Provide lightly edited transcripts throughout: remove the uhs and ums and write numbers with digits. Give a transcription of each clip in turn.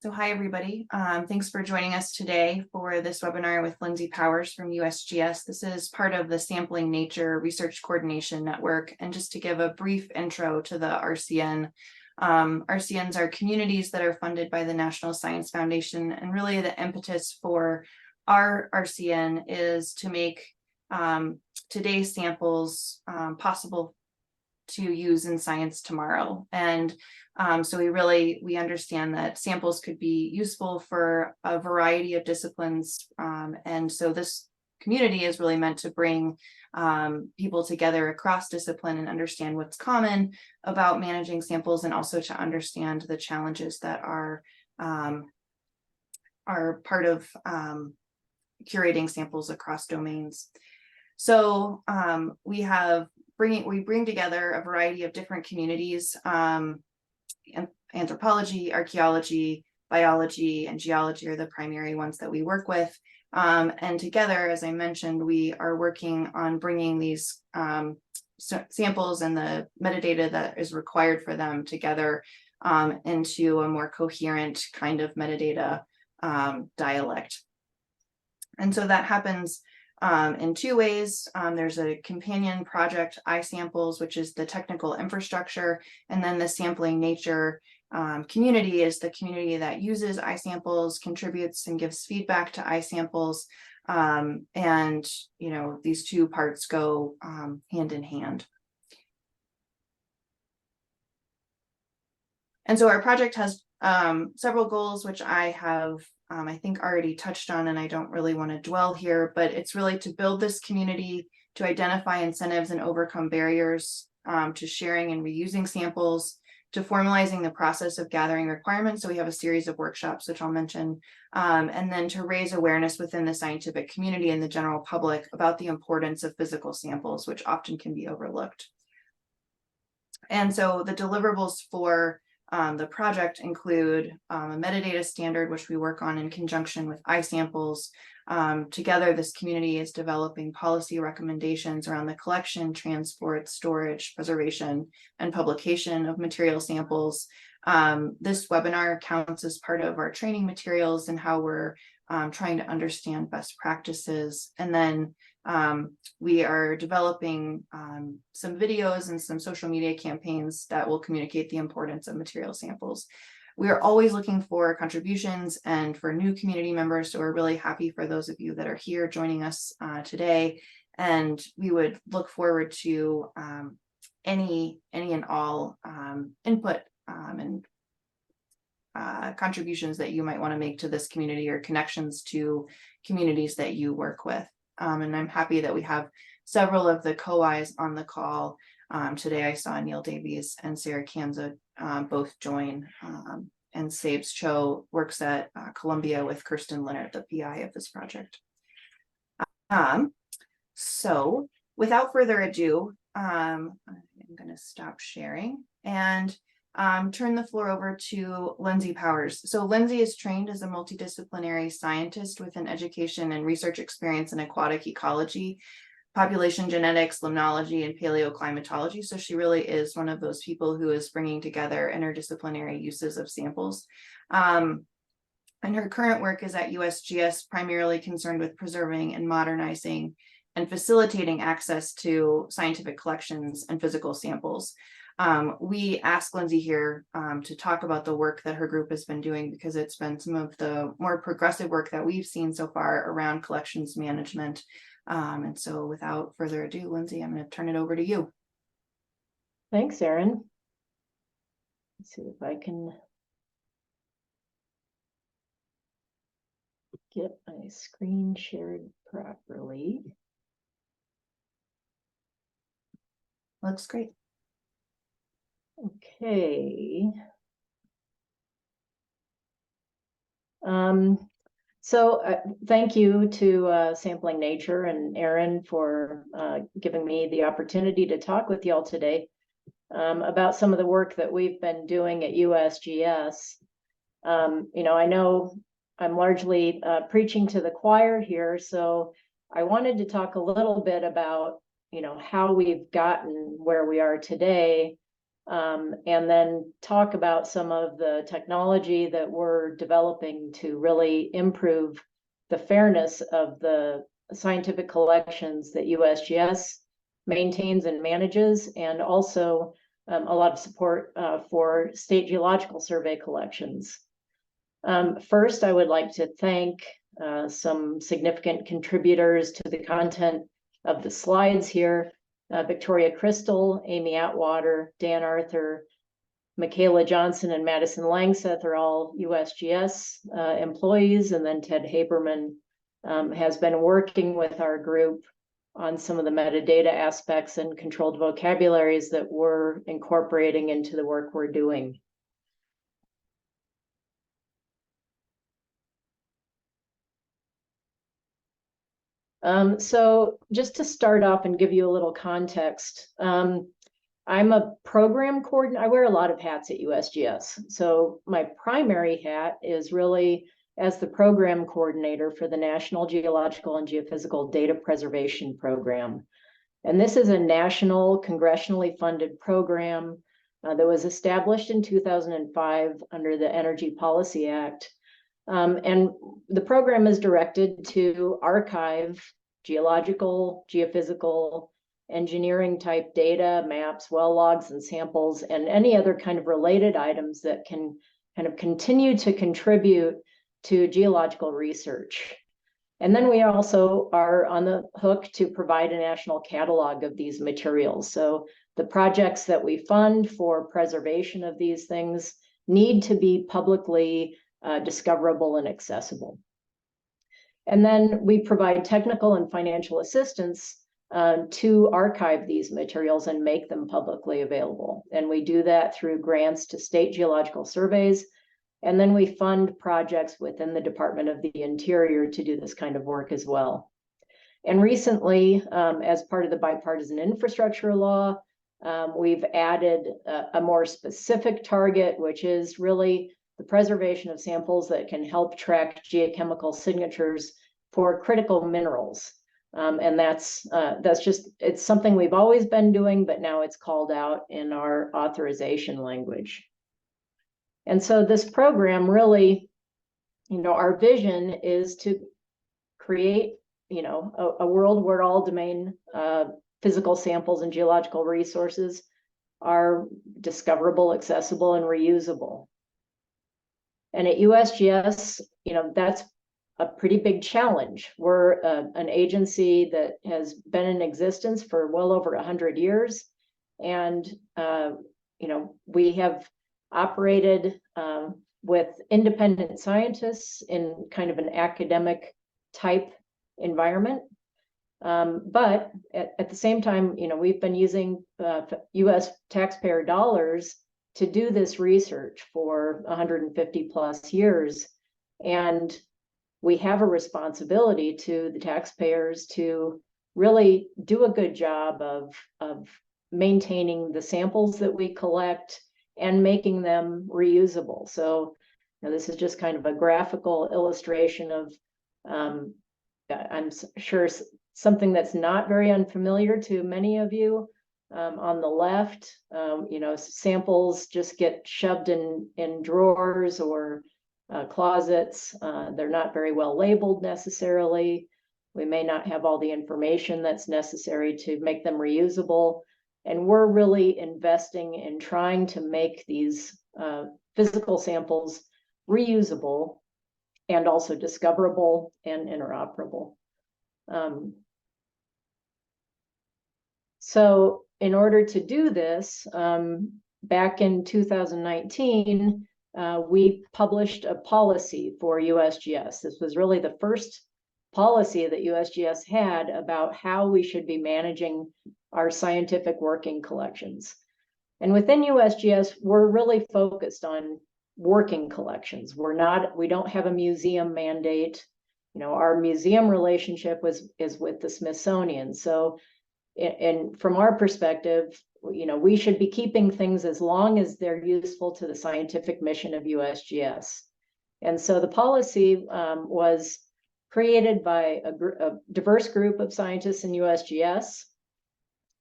So hi, everybody. Thanks for joining us today for this webinar with Lindsay Powers from USGS. This is part of the Sampling Nature Research Coordination Network. And just to give a brief intro to the RCN, RCNs are communities that are funded by the National Science Foundation. And really the impetus for our RCN is to make today's samples possible to use in science tomorrow. And so we understand that samples could be useful for a variety of disciplines. And so this community is really meant to bring people together across discipline and understand what's common about managing samples, and also to understand the challenges that are part of curating samples across domains. So we bring together a variety of different communities. Anthropology, archaeology, biology, and geology are the primary ones that we work with. And together, as I mentioned, we are working on bringing these samples and the metadata that is required for them together into a more coherent kind of metadata dialect. And so that happens in two ways. There's a companion project, iSamples, which is the technical infrastructure, and then the Sampling Nature community is the community that uses iSamples, contributes and gives feedback to iSamples. And these two parts go hand in hand. And so our project has several goals, which I have I think already touched on, and I don't really want to dwell here, but it's really to build this community, to identify incentives and overcome barriers to sharing and reusing samples, to formalizing the process of gathering requirements. So we have a series of workshops, which I'll mention, and then to raise awareness within the scientific community and the general public about the importance of physical samples, which often can be overlooked. And so the deliverables for the project include a metadata standard, which we work on in conjunction with iSamples. Together, this community is developing policy recommendations around the collection, transport, storage, preservation, and publication of material samples. This webinar counts as part of our training materials and how we're trying to understand best practices. And then we are developing some videos and some social media campaigns that will communicate the importance of material samples. We are always looking for contributions and for new community members, so we're really happy for those of you that are here joining us today. And we would look forward to any and all input and contributions that you might want to make to this community, or connections to communities that you work with. And I'm happy that we have several of the co-Is on the call. Today I saw Neil Davies and Sarah Kanza both join, and Sabes Cho works at Columbia with Kirsten Leonard, the PI of this project. So without further ado, I'm going to stop sharing and turn the floor over to Lindsay Powers. So Lindsay is trained as a multidisciplinary scientist with an education and research experience in aquatic ecology, population genetics, limnology, and paleoclimatology. So she really is one of those people who is bringing together interdisciplinary uses of samples. And her current work is at USGS, primarily concerned with preserving and modernizing and facilitating access to scientific collections and physical samples. We asked Lindsay here to talk about the work that her group has been doing, because it's been some of the more progressive work that we've seen so far around collections management. And so without further ado, Lindsay, I'm going to turn it over to you. Thanks, Erin. Let's see if I can get my screen shared properly. Looks great. Okay. So thank you to Sampling Nature and Erin for giving me the opportunity to talk with y'all today about some of the work that we've been doing at USGS. I know I'm largely preaching to the choir here, so I wanted to talk a little bit about how we've gotten where we are today, and then talk about some of the technology that we're developing to really improve the fairness of the scientific collections that USGS maintains and manages, and also a lot of support for state Geological Survey collections. First, I would like to thank some significant contributors to the content of the slides here. Victoria Crystal, Amy Atwater, Dan Arthur, Michaela Johnson, and Madison Langseth are all USGS employees, and then Ted Haberman has been working with our group on some of the metadata aspects and controlled vocabularies that we're incorporating into the work we're doing. So just to start off and give you a little context, I'm a program coordinator. I wear a lot of hats at USGS. So my primary hat is really as the program coordinator for the National Geological and Geophysical Data Preservation Program. And this is a national congressionally funded program that was established in 2005 under the Energy Policy Act. And the program is directed to archive geological, geophysical, engineering type data, maps, well logs, and samples, and any other kind of related items that can kind of continue to contribute to geological research. And then we also are on the hook to provide a national catalog of these materials. So the projects that we fund for preservation of these things need to be publicly discoverable and accessible. And then we provide technical and financial assistance to archive these materials and make them publicly available. And we do that through grants to state geological surveys. And then we fund projects within the Department of the Interior to do this kind of work as well. And recently, as part of the bipartisan infrastructure law, we've added a more specific target, which is really the preservation of samples that can help track geochemical signatures for critical minerals. And that's just, it's something we've always been doing, but now it's called out in our authorization language. And so this program really, our vision is to create, a world where all domain physical samples and geological resources are discoverable, accessible, and reusable. And at USGS, that's a pretty big challenge. We're an agency that has been in existence for well over 100 years. And, we have operated with independent scientists in kind of an academic type environment. But at the same time, we've been using US taxpayer dollars to do this research for 150 plus years. And we have a responsibility to the taxpayers to really do a good job of maintaining the samples that we collect and making them reusable. So this is just kind of a graphical illustration of, I'm sure, something that's not very unfamiliar to many of you. On the left, samples just get shoved in drawers or closets. They're not very well labeled necessarily. We may not have all the information that's necessary to make them reusable. And we're really investing in trying to make these physical samples reusable and also discoverable and interoperable. So in order to do this, back in 2019, we published a policy for USGS. This was really the first policy that USGS had about how we should be managing our scientific working collections. And within USGS, we're really focused on working collections. We don't have a museum mandate. Our museum relationship is with the Smithsonian. So, and from our perspective, we should be keeping things as long as they're useful to the scientific mission of USGS. And so the policy was created by a diverse group of scientists in USGS.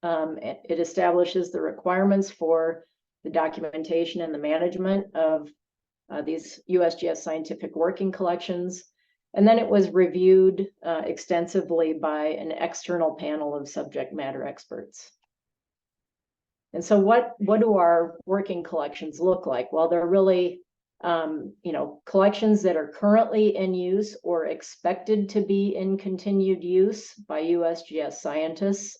It establishes the requirements for the documentation and the management of these USGS scientific working collections. And then it was reviewed extensively by an external panel of subject matter experts. And so what do our working collections look like? Well, they're really collections that are currently in use or expected to be in continued use by USGS scientists.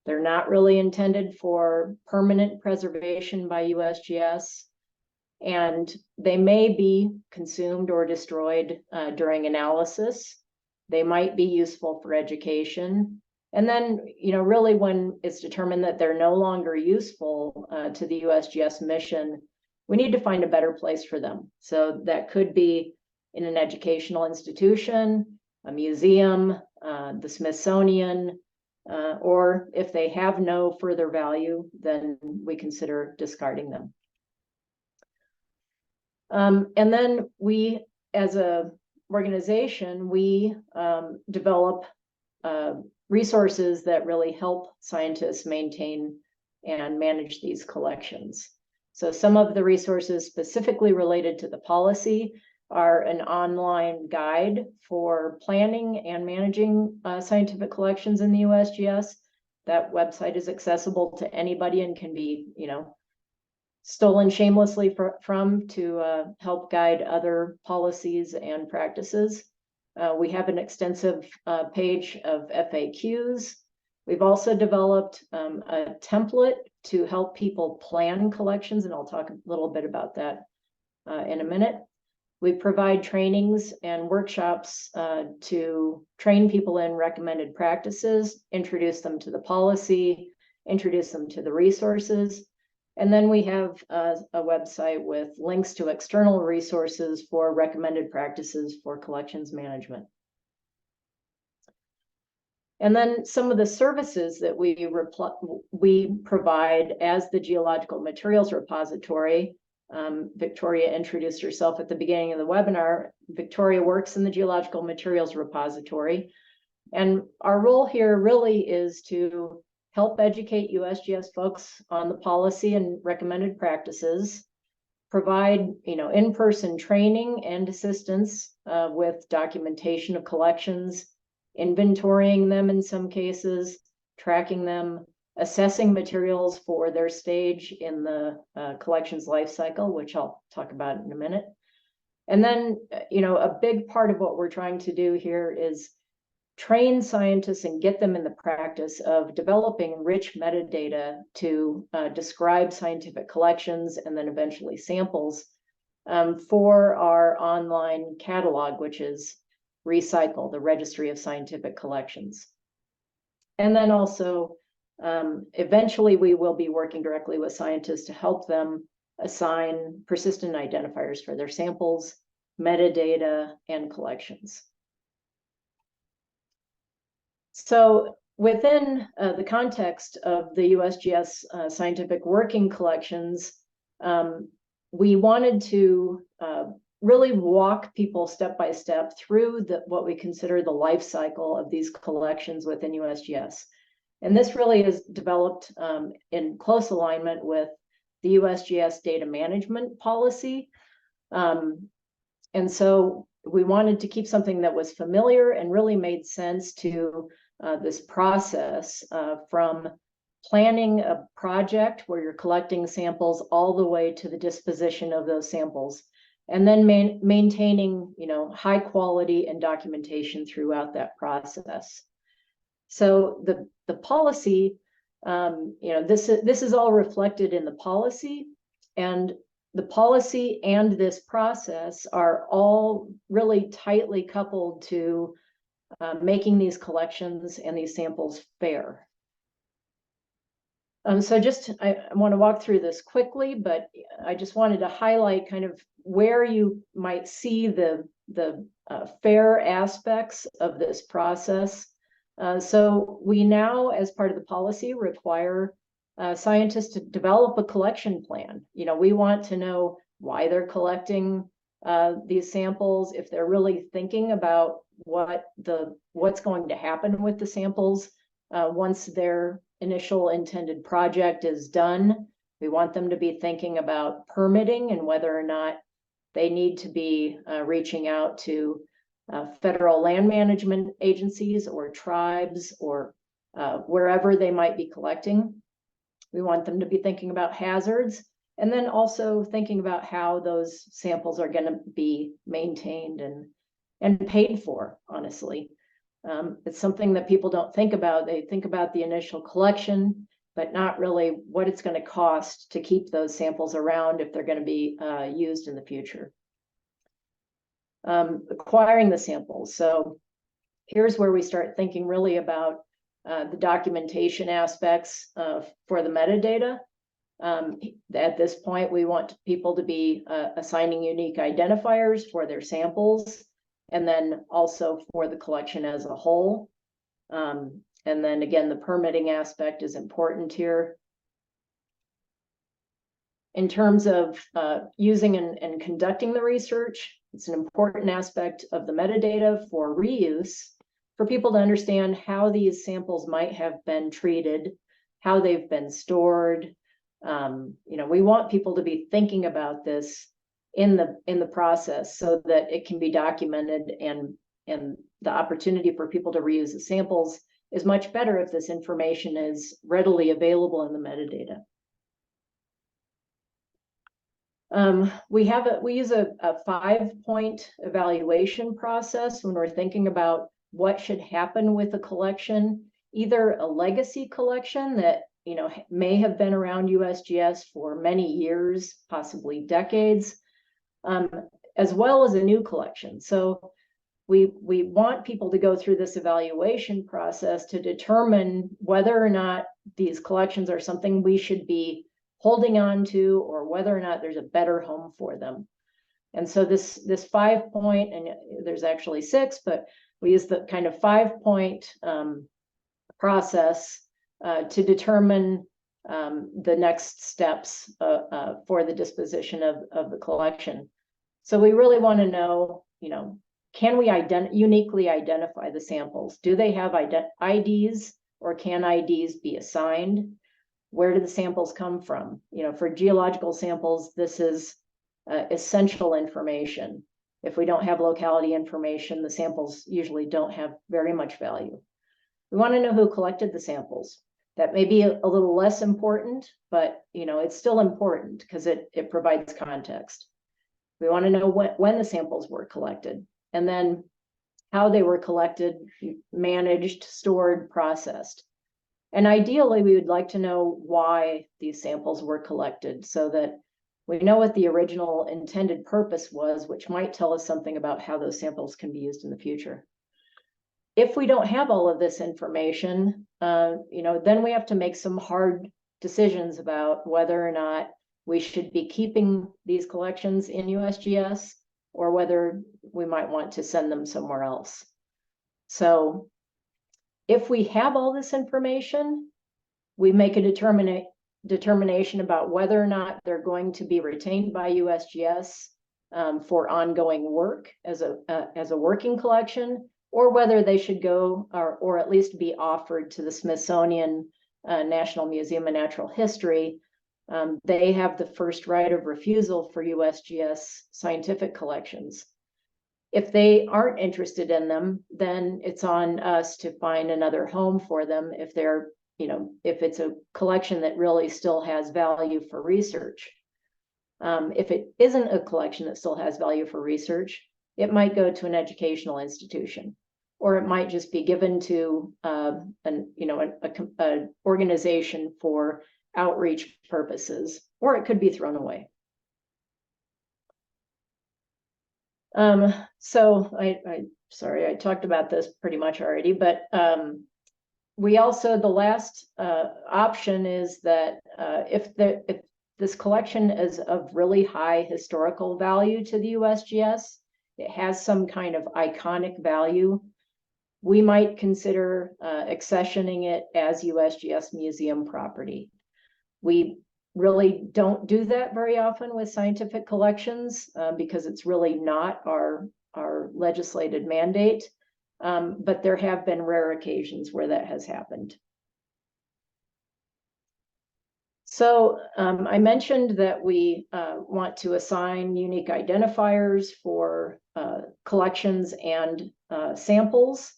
They're not really intended for permanent preservation by USGS, and they may be consumed or destroyed during analysis. They might be useful for education. And then, really when it's determined that they're no longer useful to the USGS mission, we need to find a better place for them. So that could be in an educational institution, a museum, the Smithsonian, or if they have no further value, then we consider discarding them. And then we, as a organization, we develop resources that really help scientists maintain and manage these collections. So some of the resources specifically related to the policy are an online guide for planning and managing scientific collections in the USGS. That website is accessible to anybody and can be, stolen shamelessly from to help guide other policies and practices. We have an extensive page of FAQs. We've also developed a template to help people plan collections, and I'll talk a little bit about that in a minute. We provide trainings and workshops to train people in recommended practices, introduce them to the policy, introduce them to the resources. And then we have a website with links to external resources for recommended practices for collections management. And then some of the services that we provide as the Geological Materials Repository. Victoria introduced herself at the beginning of the webinar. Victoria works in the Geological Materials Repository. And our role here really is to help educate USGS folks on the policy and recommended practices, provide in-person training and assistance with documentation of collections, inventorying them in some cases, tracking them, assessing materials for their stage in the collections life cycle, which I'll talk about in a minute. And then, a big part of what we're trying to do here is train scientists and get them in the practice of developing rich metadata to describe scientific collections and then eventually samples for our online catalog, which is ReSciColl, the Registry of Scientific Collections. And then also, eventually we will be working directly with scientists to help them assign persistent identifiers for their samples, metadata, and collections. So within the context of the USGS scientific working collections, we wanted to really walk people step by step through what we consider the life cycle of these collections within USGS. And this really is developed in close alignment with the USGS data management policy. And so we wanted to keep something that was familiar and really made sense to this process from planning a project where you're collecting samples all the way to the disposition of those samples, and then maintaining high quality and documentation throughout that process. So the policy, this is all reflected in the policy, and the policy and this process are all really tightly coupled to making these collections and these samples fair. So I want to walk through this quickly, but I just wanted to highlight kind of where you might see the fair aspects of this process. So we now, as part of the policy, require scientists to develop a collection plan. We want to know why they're collecting these samples, if they're really thinking about what's going to happen with the samples once their initial intended project is done. We want them to be thinking about permitting and whether or not they need to be reaching out to federal land management agencies or tribes or wherever they might be collecting. We want them to be thinking about hazards and then also thinking about how those samples are going to be maintained and paid for, honestly. It's something that people don't think about. They think about the initial collection, but not really what it's going to cost to keep those samples around if they're going to be used in the future. Acquiring the samples. So here's where we start thinking really about the documentation aspects for the metadata. At this point, we want people to be assigning unique identifiers for their samples, and then also for the collection as a whole. And then again, the permitting aspect is important here. In terms of using and conducting the research, it's an important aspect of the metadata for reuse, for people to understand how these samples might have been treated, how they've been stored. We want people to be thinking about this in the process so that it can be documented, and the opportunity for people to reuse the samples is much better if this information is readily available in the metadata. We use a 5-point evaluation process when we're thinking about what should happen with a collection, either a legacy collection that may have been around USGS for many years, possibly decades, as well as a new collection. So we want people to go through this evaluation process to determine whether or not these collections are something we should be holding on to, or whether or not there's a better home for them. And so this 5-point, and there's actually 6, but we use the kind of 5-point process to determine the next steps for the disposition of the collection. So we really want to know, can we uniquely identify the samples? Do they have IDs, or can IDs be assigned? Where do the samples come from? For geological samples, this is essential information. If we don't have locality information, the samples usually don't have very much value. We want to know who collected the samples. That may be a little less important, but it's still important because it provides context. We want to know when the samples were collected, and then how they were collected, managed, stored, processed. And ideally, we would like to know why these samples were collected so that we know what the original intended purpose was, which might tell us something about how those samples can be used in the future. If we don't have all of this information, then we have to make some hard decisions about whether or not we should be keeping these collections in USGS or whether we might want to send them somewhere else. So if we have all this information, we make a determination about whether or not they're going to be retained by USGS for ongoing work as a working collection, or whether they should go or at least be offered to the Smithsonian National Museum of Natural History. They have the first right of refusal for USGS scientific collections. If they aren't interested in them, then it's on us to find another home for them if if it's a collection that really still has value for research. If it isn't a collection that still has value for research, it might go to an educational institution, or it might just be given to an organization for outreach purposes, or it could be thrown away. So sorry, I talked about this pretty much already, but we also, the last option is that if this collection is of really high historical value to the USGS, it has some kind of iconic value, we might consider accessioning it as USGS museum property. We really don't do that very often with scientific collections because it's really not our legislated mandate, but there have been rare occasions where that has happened. So I mentioned that we want to assign unique identifiers for collections and samples.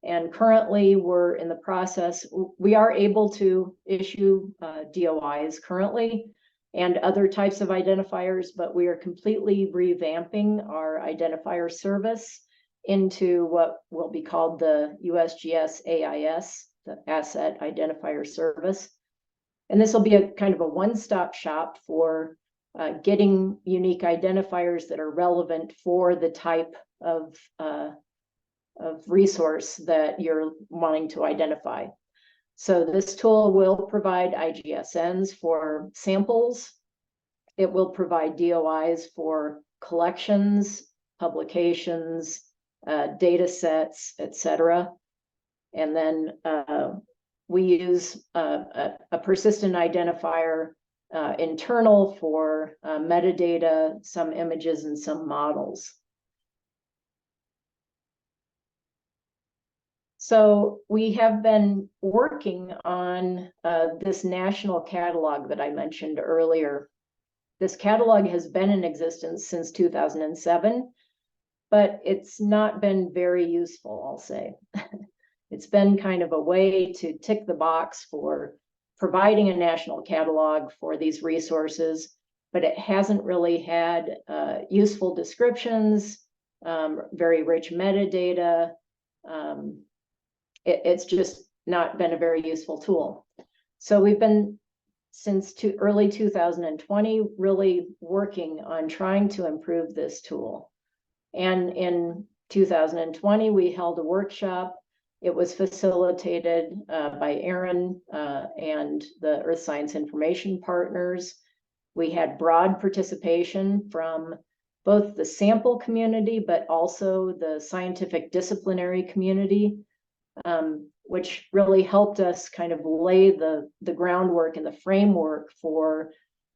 And currently we're in the process, we are able to issue DOIs currently and other types of identifiers, but we are completely revamping our identifier service into what will be called the USGS AIS, the Asset Identifier Service. And this will be a kind of a one-stop shop for getting unique identifiers that are relevant for the type of resource that you're wanting to identify. So this tool will provide IGSNs for samples. It will provide DOIs for collections, publications, data sets, etc. And then we use a persistent identifier internal for metadata, some images, and some models. So we have been working on this national catalog that I mentioned earlier. This catalog has been in existence since 2007, but it's not been very useful, I'll say. It's been kind of a way to tick the box for providing a national catalog for these resources, but it hasn't really had useful descriptions, very rich metadata. It's just not been a very useful tool. So we've been, since early 2020, really working on trying to improve this tool. And in 2020, we held a workshop. It was facilitated by Aaron and the Earth Science Information Partners. We had broad participation from both the sample community, but also the scientific disciplinary community, which really helped us kind of lay the groundwork and the framework for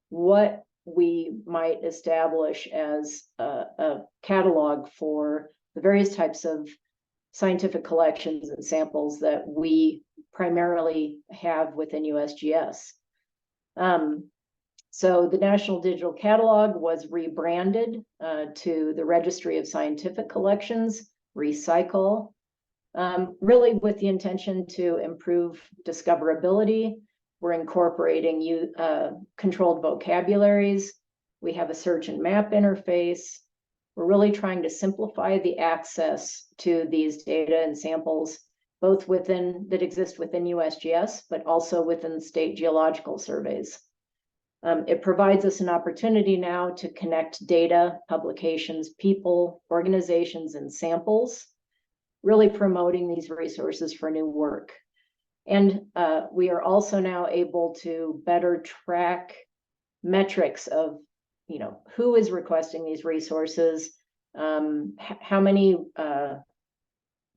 what we might establish as a catalog for the various types of scientific collections and samples that we primarily have within USGS. So the National Digital Catalog was rebranded to the Registry of Scientific Collections, ReSciColl, really with the intention to improve discoverability. We're incorporating controlled vocabularies. We have a search and map interface. We're really trying to simplify the access to these data and samples, both that exist within USGS, but also within state geological surveys. It provides us an opportunity now to connect data, publications, people, organizations, and samples, really promoting these resources for new work. And we are also now able to better track metrics of, who is requesting these resources, how many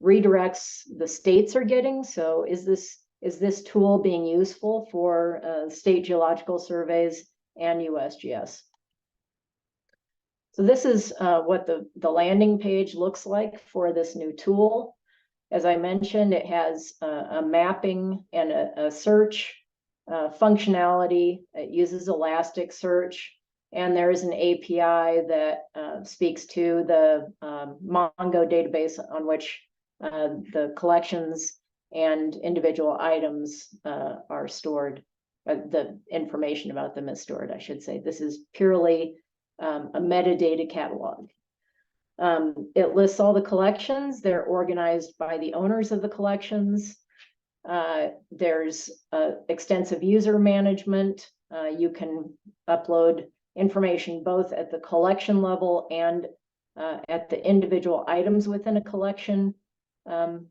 redirects the states are getting. So is this tool being useful for state geological surveys and USGS? So this is what the landing page looks like for this new tool. As I mentioned, it has a mapping and a search functionality. It uses Elasticsearch, and there is an API that speaks to the Mongo database on which the collections and individual items are stored. The information about them is stored, I should say. This is purely a metadata catalog. It lists all the collections. They're organized by the owners of the collections. There's extensive user management. You can upload information both at the collection level and at the individual items within a collection. And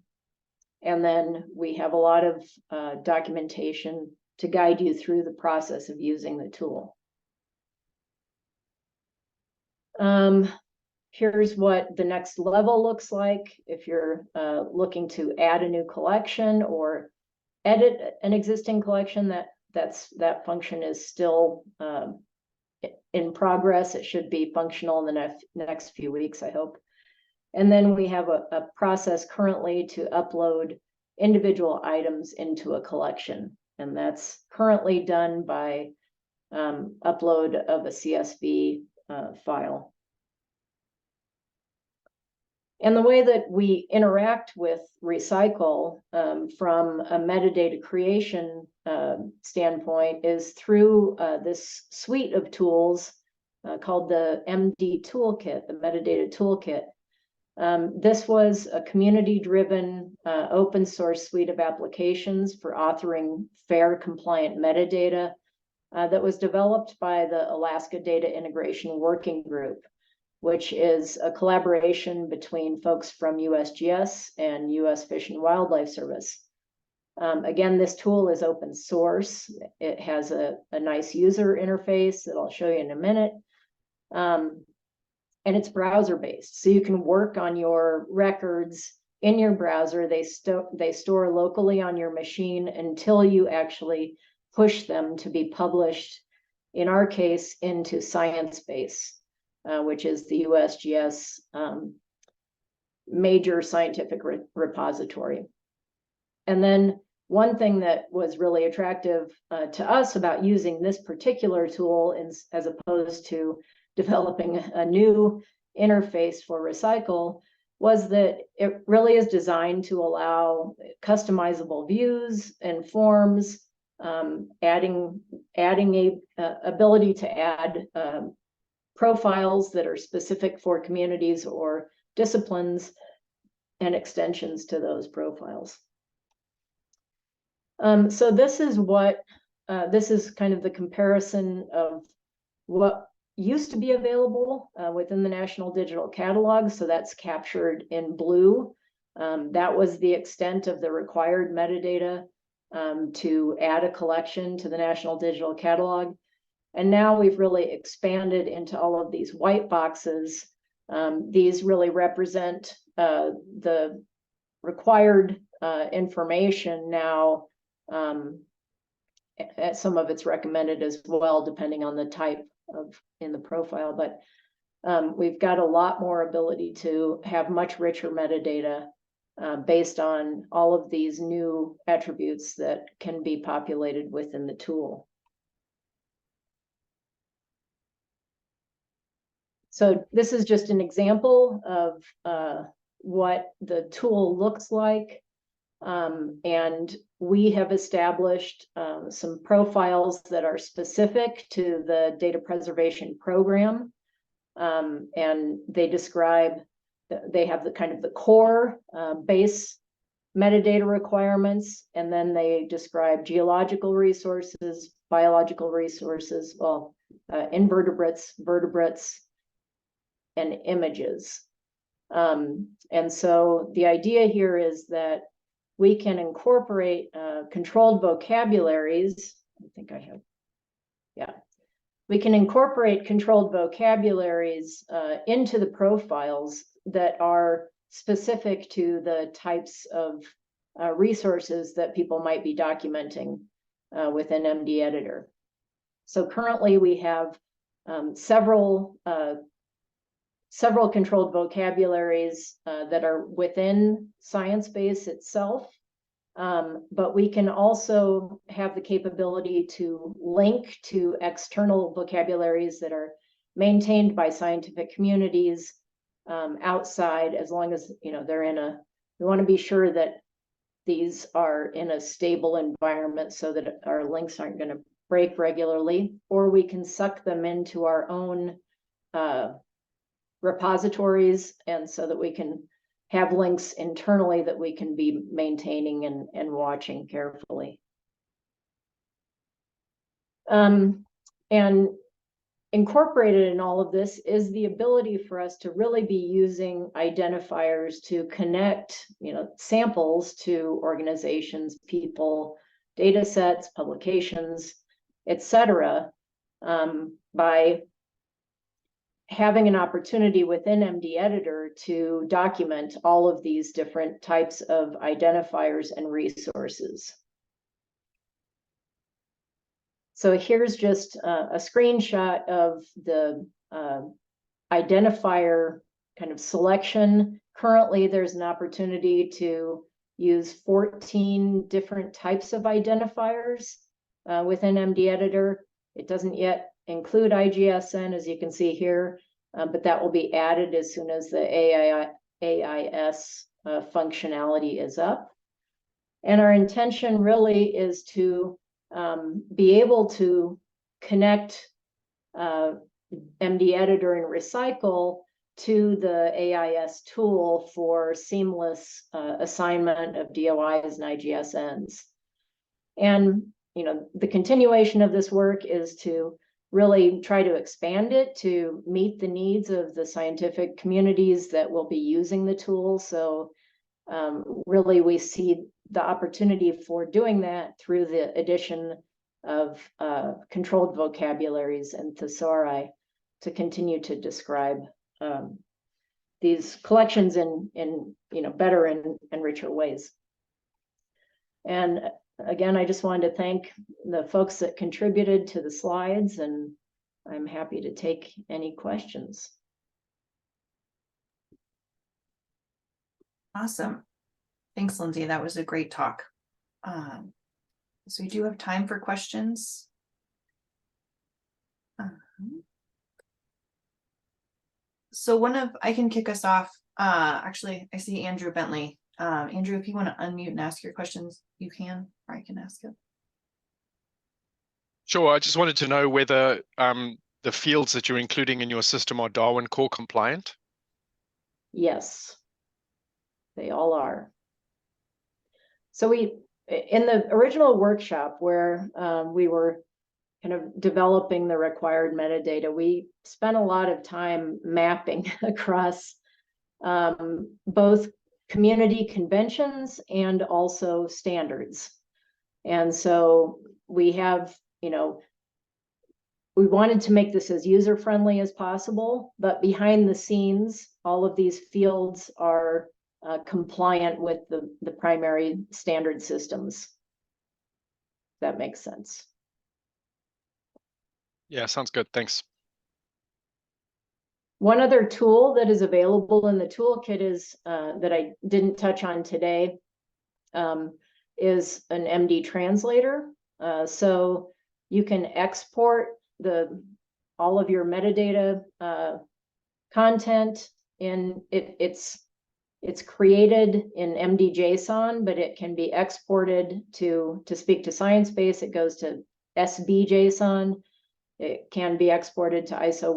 then we have a lot of documentation to guide you through the process of using the tool. Here's what the next level looks like if you're looking to add a new collection or edit an existing collection. That function is still in progress. It should be functional in the next few weeks, I hope. And then we have a process currently to upload individual items into a collection. And that's currently done by upload of a CSV file. And the way that we interact with ReSciColl from a metadata creation standpoint is through this suite of tools called the MD Toolkit, the Metadata Toolkit. This was a community-driven open source suite of applications for authoring FAIR compliant metadata that was developed by the Alaska Data Integration Working Group, which is a collaboration between folks from USGS and US Fish and Wildlife Service. Again, this tool is open source. It has a nice user interface that I'll show you in a minute. And it's browser-based, so you can work on your records in your browser. They store locally on your machine until you actually push them to be published, in our case, into Sciencebase, which is the USGS major scientific repository. And then one thing that was really attractive to us about using this particular tool as opposed to developing a new interface for ReSciColl was that it really is designed to allow customizable views and forms, adding a ability to add profiles that are specific for communities or disciplines and extensions to those profiles. So this is what this is kind of the comparison of what used to be available within the National Digital Catalog. So that's captured in blue. That was the extent of the required metadata to add a collection to the National Digital Catalog. And now we've really expanded into all of these white boxes. These really represent the required information now. Some of it's recommended as well, depending on the type of in the profile, but we've got a lot more ability to have much richer metadata based on all of these new attributes that can be populated within the tool. So this is just an example of what the tool looks like. And we have established some profiles that are specific to the data preservation program. And they describe, they have the kind of the core base metadata requirements, and then they describe geological resources, biological resources, well, invertebrates, vertebrates, and images. And so the idea here is that we can incorporate controlled vocabularies. I think I have, yeah. We can incorporate controlled vocabularies into the profiles that are specific to the types of resources that people might be documenting within mdEditor. So currently we have several controlled vocabularies that are within Sciencebase itself, but we can also have the capability to link to external vocabularies that are maintained by scientific communities outside, as long as they're in a. We want to be sure that these are in a stable environment so that our links aren't going to break regularly, or we can suck them into our own repositories, and so that we can have links internally that we can be maintaining and watching carefully. And incorporated in all of this is the ability for us to really be using identifiers to connect, samples to organizations, people, data sets, publications, etc., by having an opportunity within mdEditor to document all of these different types of identifiers and resources. So here's just a screenshot of the identifier kind of selection. Currently, there's an opportunity to use 14 different types of identifiers within mdEditor. It doesn't yet include IGSN, as you can see here, but that will be added as soon as the AIS functionality is up. And our intention really is to be able to connect mdEditor and ReSciColl to the AIS tool for seamless assignment of DOIs and IGSNs. And the continuation of this work is to really try to expand it to meet the needs of the scientific communities that will be using the tool. So really we see the opportunity for doing that through the addition of controlled vocabularies and thesauri to continue to describe these collections in better and richer ways. And again, I just wanted to thank the folks that contributed to the slides, and I'm happy to take any questions. Awesome. Thanks, Lindsay. That was a great talk. So we do have time for questions. So I can kick us off. Actually, I see Andrew Bentley. Andrew, if you want to unmute and ask your questions, you can, or I can ask it. Sure. I just wanted to know whether the fields that you're including in your system are Darwin Core compliant. Yes, they all are. So in the original workshop where we were kind of developing the required metadata, we spent a lot of time mapping across both community conventions and also standards. And so we have, we wanted to make this as user-friendly as possible, but behind the scenes, all of these fields are compliant with the primary standard systems. If that makes sense. Yeah, sounds good. Thanks. One other tool that is available in the toolkit is that I didn't touch on today is an MD translator. So you can export all of your metadata content in it's created in mdJSON, but it can be exported to speak to Sciencebase. It goes to SBJSON. It can be exported to ISO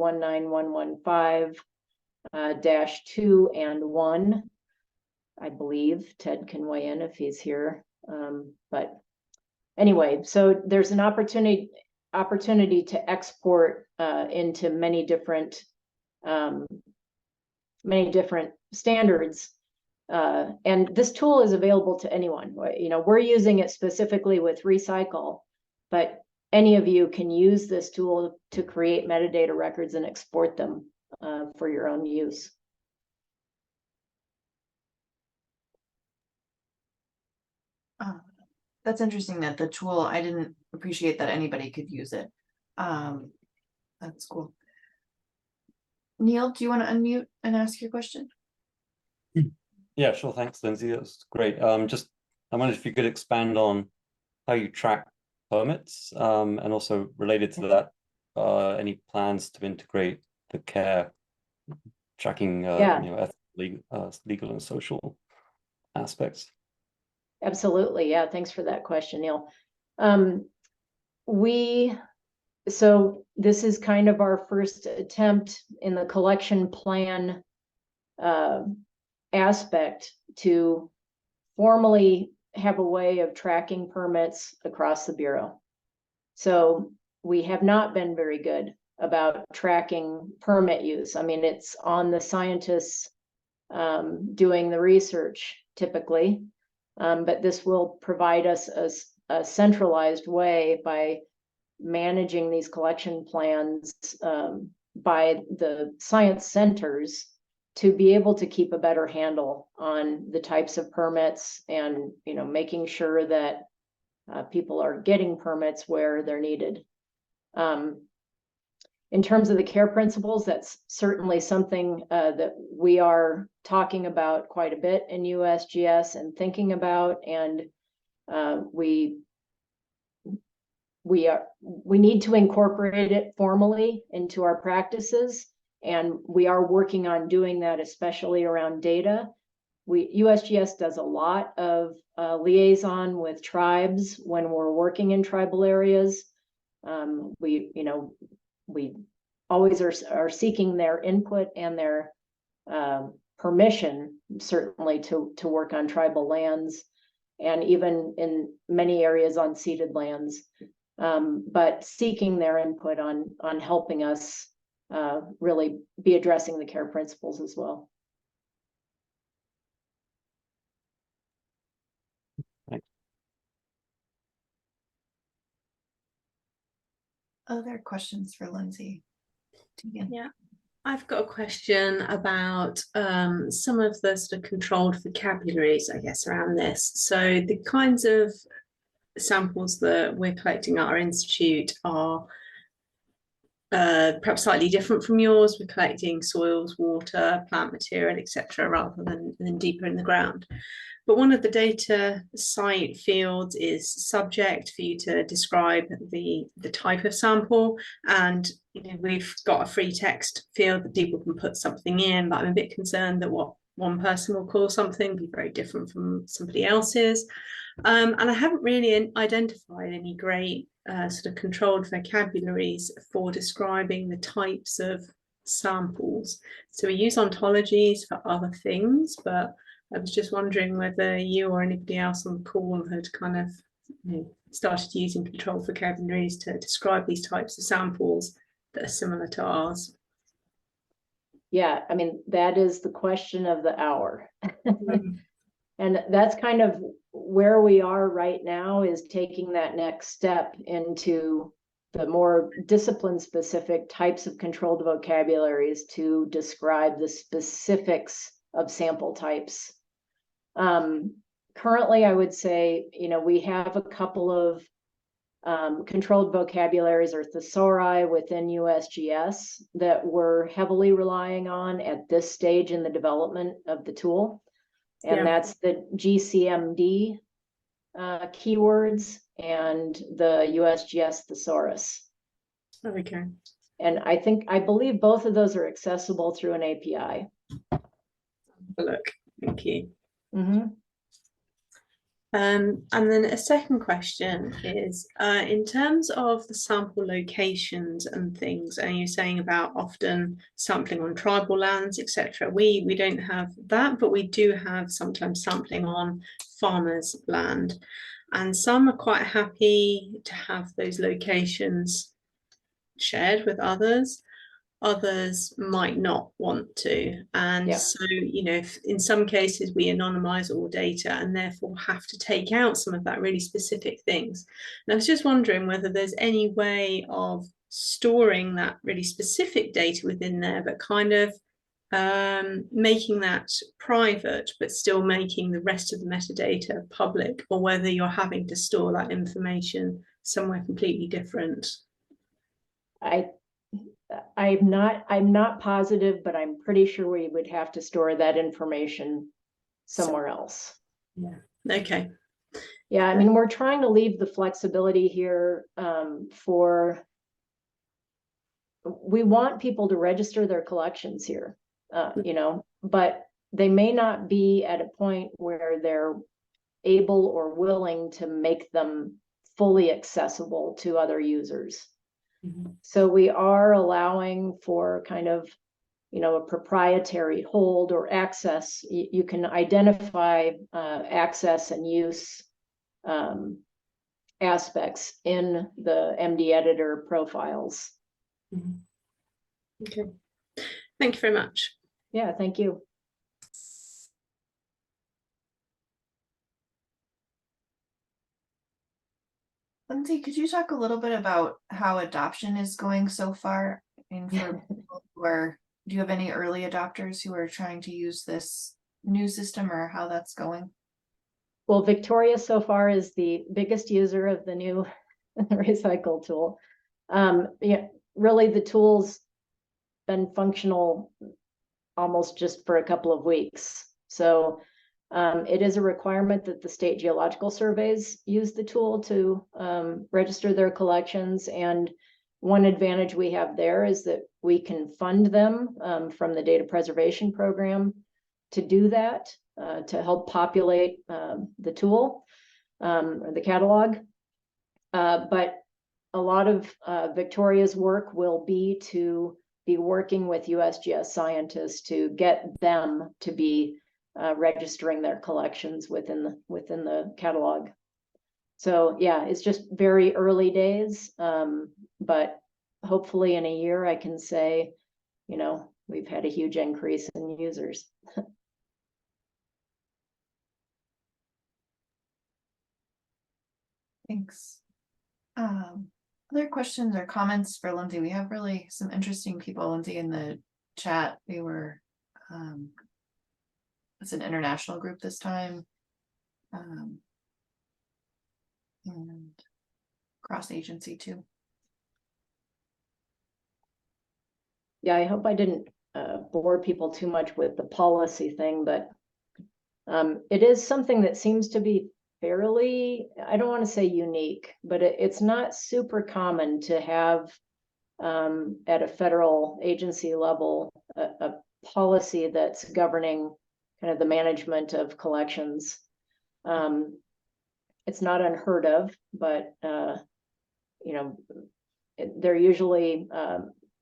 19115-2 and 1. I believe Ted can weigh in if he's here. But anyway, so there's an opportunity to export into many different standards. And this tool is available to anyone. We're using it specifically with ReSciColl, but any of you can use this tool to create metadata records and export them for your own use. That's interesting that the tool, I didn't appreciate that anybody could use it. That's cool. Neil, do you want to unmute and ask your question? Yeah, sure. Thanks, Lindsay. That's great. I wondered if you could expand on how you track permits, and also related to that, any plans to integrate the care tracking, ethical, legal and social aspects. Absolutely. Yeah. Thanks for that question, Neil. So this is kind of our first attempt in the collection plan aspect to formally have a way of tracking permits across the Bureau. So we have not been very good about tracking permit use. I mean, it's on the scientists doing the research typically, but this will provide us a centralized way by managing these collection plans by the science centers to be able to keep a better handle on the types of permits and making sure that people are getting permits where they're needed. In terms of the care principles, that's certainly something that we are talking about quite a bit in USGS and thinking about, and we we need to incorporate it formally into our practices, and we are working on doing that, especially around data. USGS does a lot of liaison with tribes when we're working in tribal areas. We always are seeking their input and their permission, certainly, to work on tribal lands, and even in many areas on ceded lands. But seeking their input on helping us really be addressing the care principles as well. Other questions for Lindsay? Yeah, I've got a question about some of the sort of controlled vocabularies, I guess, around this. So the kinds of samples that we're collecting at our institute are perhaps slightly different from yours. We're collecting soils, water, plant material, etc., rather than deeper in the ground. But one of the data site fields is subject, for you to describe the type of sample. And we've got a free text field that people can put something in, but I'm a bit concerned that what one person will call something be very different from somebody else's. And I haven't really identified any great sort of controlled vocabularies for describing the types of samples. So we use ontologies for other things, but I was just wondering whether you or anybody else on the call had kind of started using controlled vocabularies to describe these types of samples that are similar to ours. Yeah, I mean, that is the question of the hour. And that's kind of where we are right now, is taking that next step into the more discipline-specific types of controlled vocabularies to describe the specifics of sample types. Currently, I would say, we have a couple of controlled vocabularies or thesauri within USGS that we're heavily relying on at this stage in the development of the tool. And that's the GCMD keywords and the USGS thesaurus. Okay. And I believe both of those are accessible through an API. Have a look. Thank you. Mm-hmm. And then a second question is, in terms of the sample locations and things, and you're saying about often sampling on tribal lands, etc. We don't have that, but we do have sometimes sampling on farmers' land. And some are quite happy to have those locations shared with others. Others might not want to. And so, if in some cases we anonymize all data and therefore have to take out some of that really specific things. And I was just wondering whether there's any way of storing that really specific data within there, but kind of making that private, but still making the rest of the metadata public, or whether you're having to store that information somewhere completely different. I'm not positive, but I'm pretty sure we would have to store that information somewhere else. Yeah. Okay. Yeah, I mean, we're trying to leave the flexibility here we want people to register their collections here, but they may not be at a point where they're able or willing to make them fully accessible to other users. Mm-hmm. So we are allowing for kind of, a proprietary hold or access. You can identify access and use aspects in the mdEditor profiles. Mm-hmm. Okay. Thank you very much. Yeah, thank you. Lindsay, could you talk a little bit about how adoption is going so far? And for people who do you have any early adopters who are trying to use this new system, or how that's going? Well, Victoria so far is the biggest user of the new ReSciColl tool. Really, the tool's been functional almost just for a couple of weeks. So It is a requirement that the state geological surveys use the tool to register their collections. And one advantage we have there is that we can fund them from the data preservation program to do that, to help populate the tool or the catalog. But a lot of Victoria's work will be to be working with USGS scientists to get them to be registering their collections within the catalog. So yeah, it's just very early days, but hopefully in a year I can say, you know, we've had a huge increase in users. Thanks. Other questions or comments for Lindsay? We have really some interesting people, Lindsay, in the chat. They were, it's an international group this time. And cross-agency too. Yeah, I hope I didn't bore people too much with the policy thing, but it is something that seems to be fairly, I don't want to say unique, but it's not super common to have at a federal agency level a policy that's governing kind of the management of collections. It's not unheard of, but you know, they're usually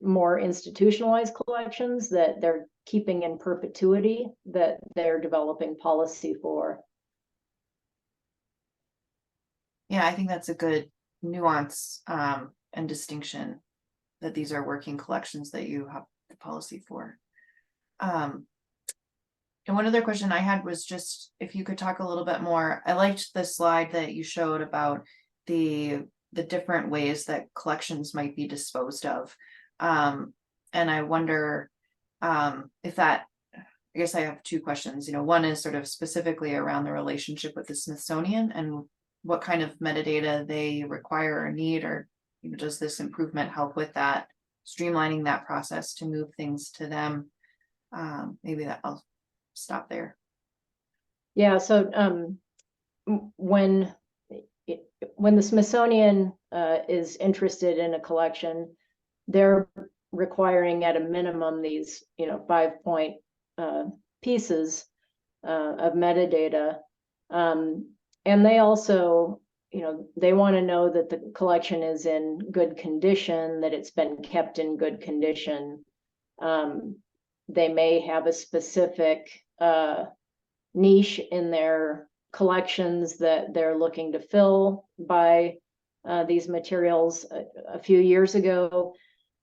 more institutionalized collections that they're keeping in perpetuity, that they're developing policy for. Yeah, I think that's a good nuance and distinction, that these are working collections that you have the policy for. And one other question I had was just if you could talk a little bit more. I liked the slide that you showed about the different ways that collections might be disposed of. And I wonder if that, I guess I have two questions. You know, one is sort of specifically around the relationship with the Smithsonian and what kind of metadata they require or need, or you know, does this improvement help with that, streamlining that process to move things to them? Maybe that I'll stop there. Yeah, so when the Smithsonian is interested in a collection, they're requiring at a minimum these, you know, 5-point pieces of metadata. And they also, you know, they want to know that the collection is in good condition, that it's been kept in good condition. They may have a specific niche in their collections that they're looking to fill by these materials. A few years ago,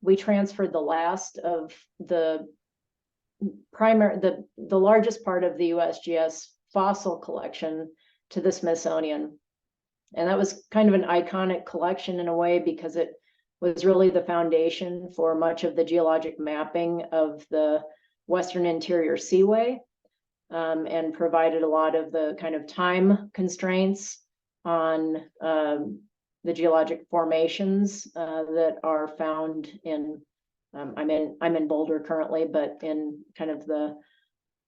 we transferred the last of the largest part of the USGS fossil collection to the Smithsonian. And that was kind of an iconic collection in a way, because it was really the foundation for much of the geologic mapping of the Western Interior Seaway, and provided a lot of the kind of time constraints on the geologic formations that are found in, I'm in Boulder currently, but in kind of the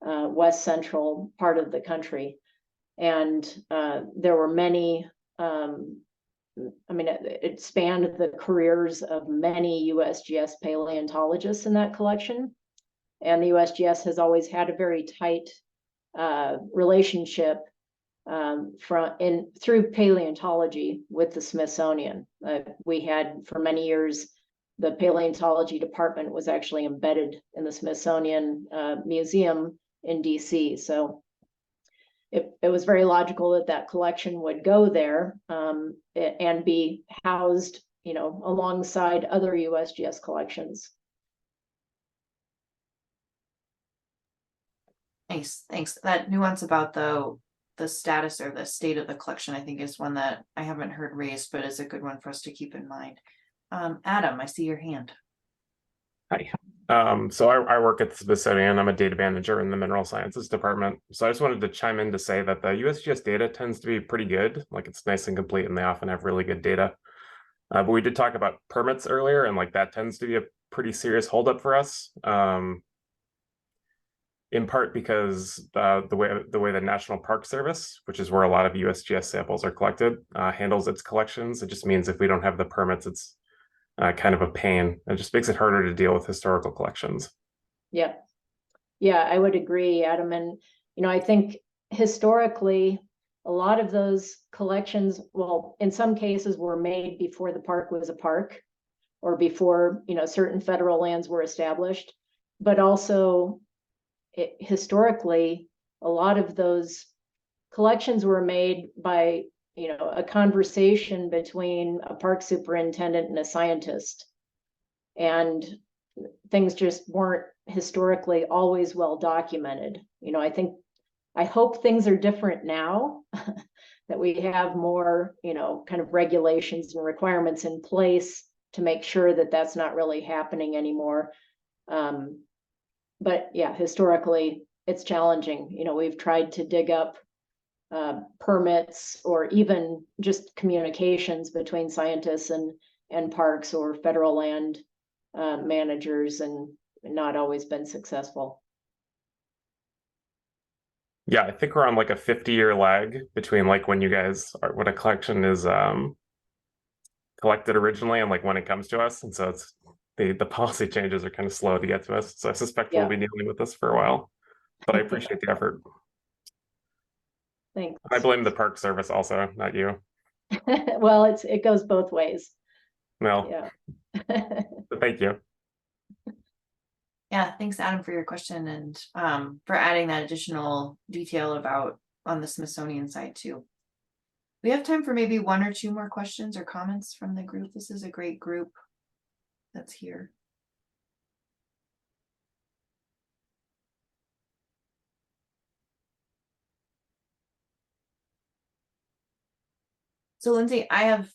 west central part of the country. And there were many, I mean, it spanned the careers of many USGS paleontologists in that collection. And the USGS has always had a very tight relationship through paleontology with the Smithsonian. We had for many years, the paleontology department was actually embedded in the Smithsonian Museum in DC. So it was very logical that that collection would go there and be housed, you know, alongside other USGS collections. Nice, thanks. That nuance about the status or the state of the collection, I think, is one that I haven't heard raised, but is a good one for us to keep in mind. Adam, I see your hand. Hi. So I work at the Smithsonian. I'm a data manager in the Mineral Sciences department. So I just wanted to chime in to say that the USGS data tends to be pretty good. Like, it's nice and complete, and they often have really good data. But we did talk about permits earlier, and like that tends to be a pretty serious holdup for us. in part because the way the National Park Service, which is where a lot of USGS samples are collected, handles its collections. It just means if we don't have the permits, it's kind of a pain. It just makes it harder to deal with historical collections. Yeah. Yeah, I would agree, Adam. And, I think historically, a lot of those collections, well, in some cases were made before the park was a park or before, certain federal lands were established, but also historically, a lot of those collections were made by, a conversation between a park superintendent and a scientist. And things just weren't historically always well documented. I hope things are different now, that we have more, kind of regulations and requirements in place to make sure that that's not really happening anymore. But yeah, historically, it's challenging. We've tried to dig up permits or even just communications between scientists and parks or federal land managers, and not always been successful. Yeah, I think we're on like a 50-year lag between like when you guys are, when a collection is collected originally and like when it comes to us. And so it's the policy changes are kind of slow to get to us. So I suspect we'll be dealing with this for a while, but I appreciate the effort. Thanks. I blame the Park Service also, not you. Well, it goes both ways. No. Yeah. But thank you. Yeah, thanks, Adam, for your question and for adding that additional detail about on the Smithsonian side too. We have time for maybe one or two more questions or comments from the group. This is a great group that's here. So Lindsay, I have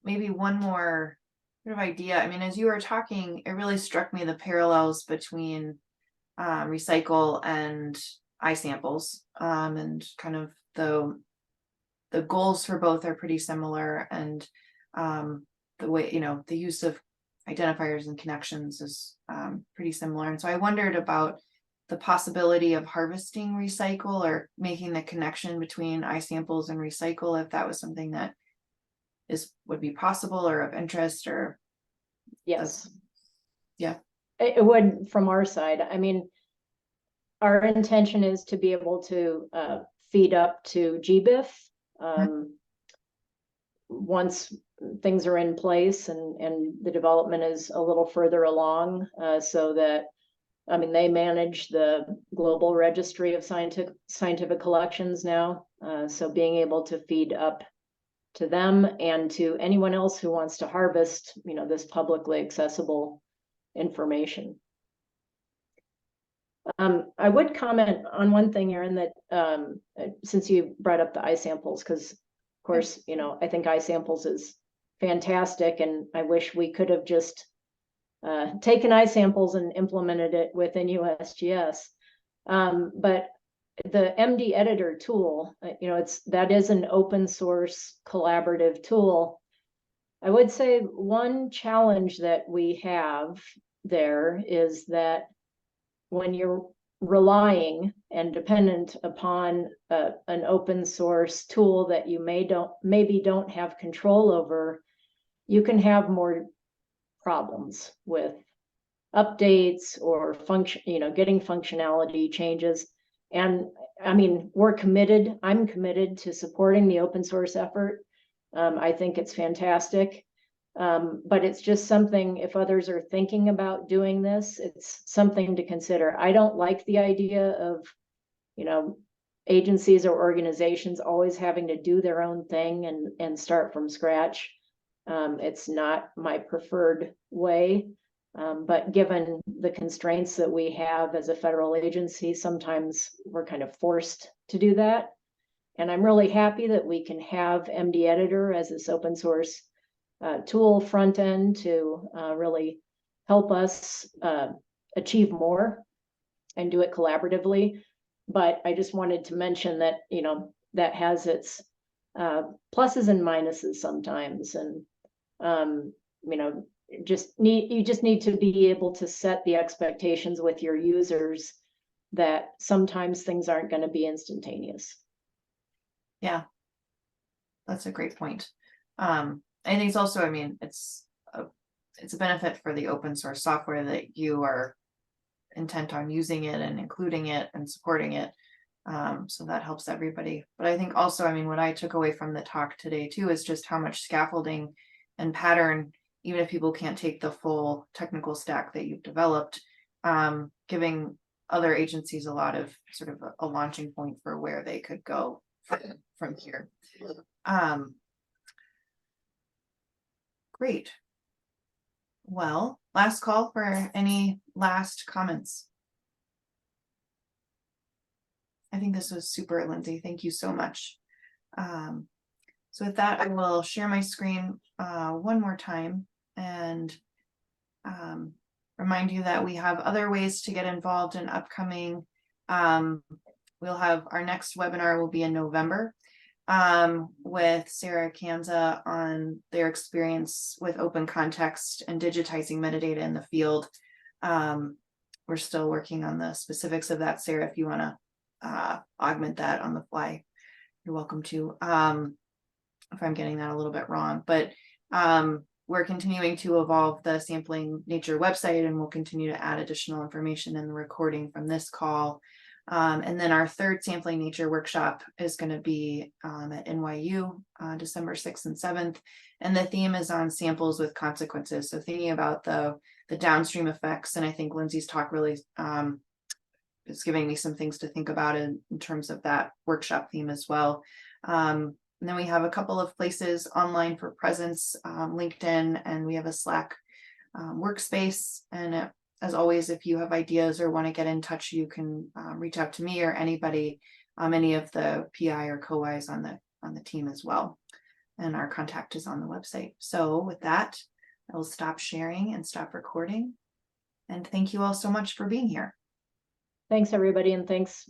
maybe one more sort of idea. I mean, as you were talking, it really struck me the parallels between ReSciColl and iSamples, and kind of the goals for both are pretty similar, and the way, the use of identifiers and connections is pretty similar. And so I wondered about the possibility of harvesting ReSciColl or making the connection between iSamples and ReSciColl, if that was something that would be possible or of interest, or Yes. Yeah. It would from our side. I mean, our intention is to be able to feed up to GBIF once things are in place and the development is a little further along, so that, I mean, they manage the global registry of scientific collections now. So being able to feed up to them and to anyone else who wants to harvest, this publicly accessible information. I would comment on one thing, Erin, that since you brought up the iSamples, because of course, I think iSamples is fantastic, and I wish we could have just taken iSamples and implemented it within USGS. But the mdEditor tool, that is an open source collaborative tool. I would say one challenge that we have there is that when you're relying and dependent upon an open source tool that you maybe don't have control over, you can have more problems with updates or getting functionality changes. And I mean, I'm committed to supporting the open source effort. I think it's fantastic. But it's just something, if others are thinking about doing this, it's something to consider. I don't like the idea of, agencies or organizations always having to do their own thing and start from scratch. It's not my preferred way. But given the constraints that we have as a federal agency, sometimes we're kind of forced to do that. And I'm really happy that we can have mdEditor as this open source tool front end to really help us achieve more and do it collaboratively. But I just wanted to mention that, that has its pluses and minuses sometimes. And, you just need to be able to set the expectations with your users that sometimes things aren't going to be instantaneous. Yeah, that's a great point. I think it's also, I mean, it's a benefit for the open source software that you are intent on using it and including it and supporting it. So that helps everybody. But I think also, I mean, what I took away from the talk today too is just how much scaffolding and pattern, even if people can't take the full technical stack that you've developed, giving other agencies a lot of sort of a launching point for where they could go from here. Great. Well, last call for any last comments. I think this was super, Lindsay. Thank you so much. So with that, I will share my screen one more time and remind you that we have other ways to get involved in upcoming. We'll have our next webinar will be in November with Sarah Kanza on their experience with open context and digitizing metadata in the field. We're still working on the specifics of that, Sarah. If you want to augment that on the fly, you're welcome to. If I'm getting that a little bit wrong, but we're continuing to evolve the Sampling Nature website, and we'll continue to add additional information in the recording from this call. And then our third Sampling Nature workshop is going to be at NYU December 6th and 7th. And the theme is on samples with consequences. So thinking about the downstream effects. And I think Lindsay's talk really is giving me some things to think about in terms of that workshop theme as well. And then we have a couple of places online for presence, LinkedIn, and we have a Slack workspace. And as always, if you have ideas or want to get in touch, you can reach out to me or anybody, any of the PI or co-Is on the team as well. And our contact is on the website. So with that, I will stop sharing and stop recording. And thank you all so much for being here. Thanks, everybody, and thanks